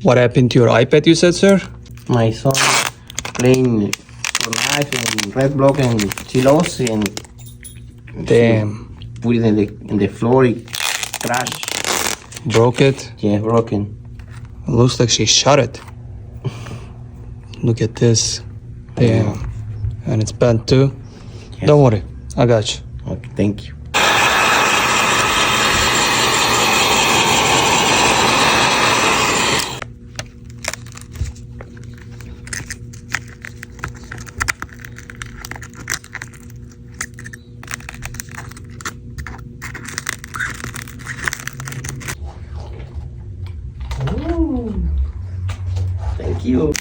What happened to your iPad, you said, sir? My son playing for life and Roblox and she lost and Damn. she put it in the floor. It crashed. Broke it? Yeah, broken. It looks like she shot it. Look at this. Damn. And it's bent too? Yes. Don't worry. I got you. Okay, thank you. Thank you.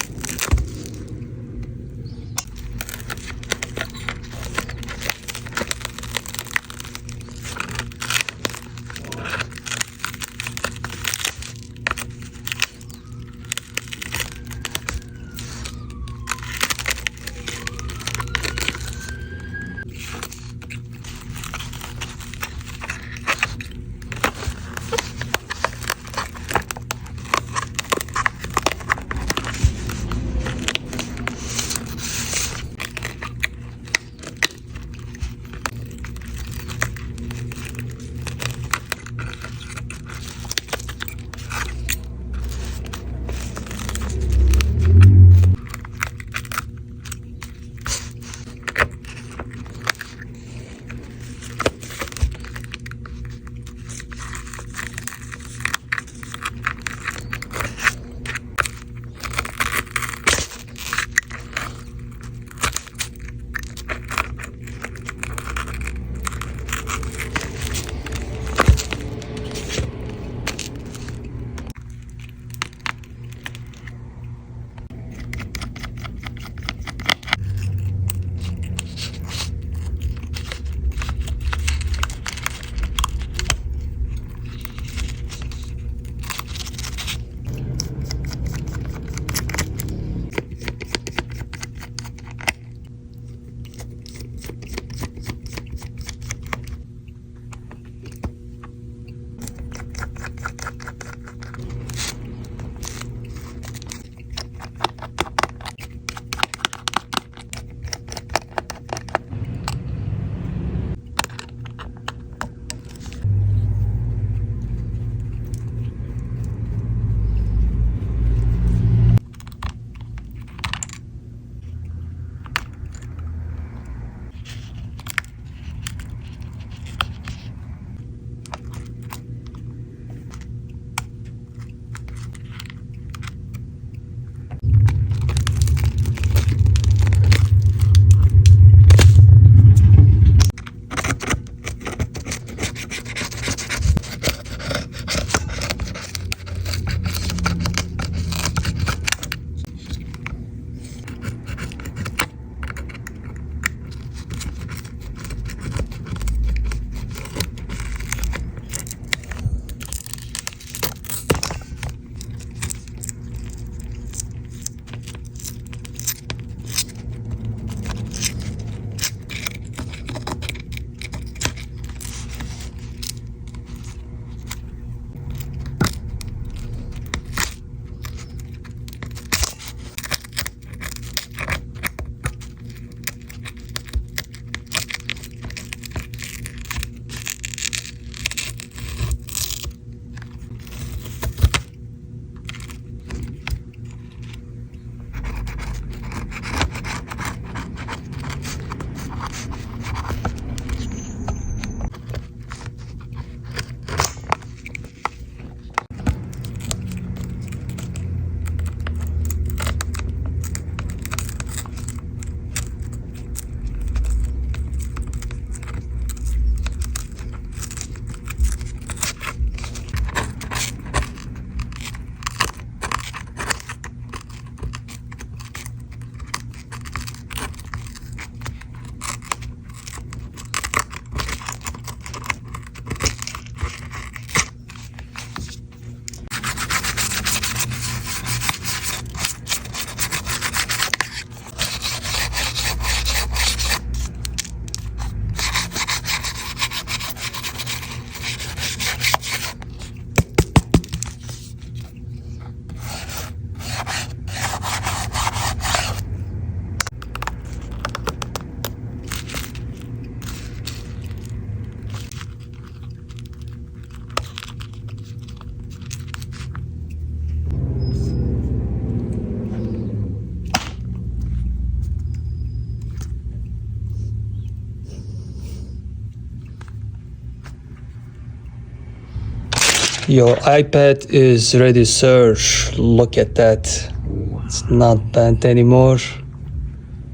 Your iPad is ready, sir. Look at that. It's not bent anymore.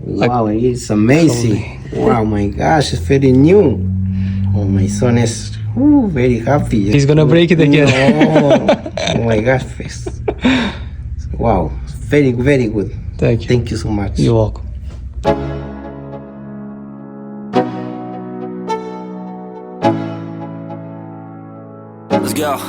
Wow, it's amazing. Wow, my gosh, it's very new. Oh, my son is very happy. He's gonna break it again. No. Oh my gosh. Wow, very, very good. Thank you. Thank you so much. You're welcome. Let's go.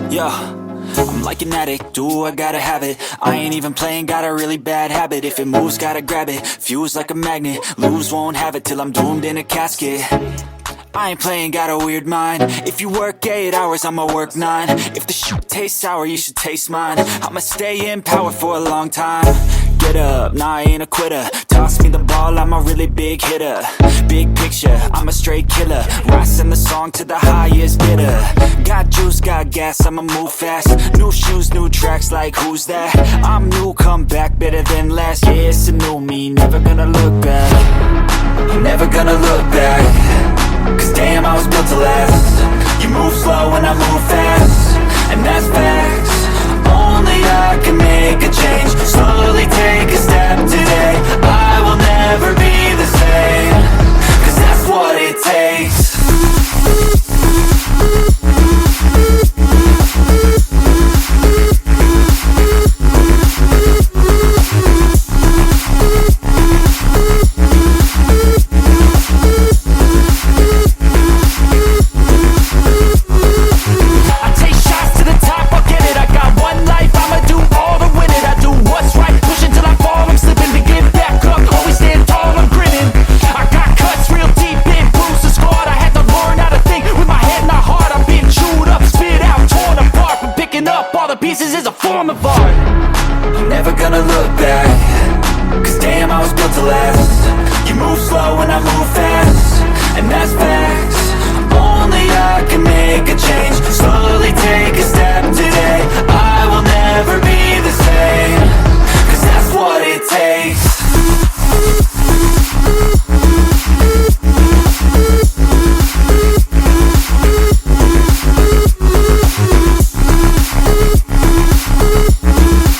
Yo, I'm like an addict, do I gotta have it. I ain't even playing, got a really bad habit. If it moves, gotta grab it, fuse like a magnet. Lose, won't have it till I'm doomed in a casket. I ain't playing, got a weird mind. If you work 8 hours, I'ma work 9. If the shit tastes sour, you should taste mine. I'ma stay in power for a long time. Get up, nah, I ain't a quitter. Toss me the ball, I'm a really big hitter. Big picture, I'm a straight killer. Rising the song to the highest bidder. Got juice, got gas, I'ma move fast. New shoes, new tracks, like who's that? I'm new, come back, better than last. Yeah, it's a new me, never gonna look back. I'm never gonna look back. Cause damn, I was built to last. You move slow and I move fast, and that's facts. Only I can make a change. Slowly take a step today. I will never be the same. Cause that's what it takes. Pieces is a form of art. I'm never gonna look back. Cause damn, I was built to last. You move slow and I move fast, and that's facts. Only I can make a change. Slowly take a step today. I will never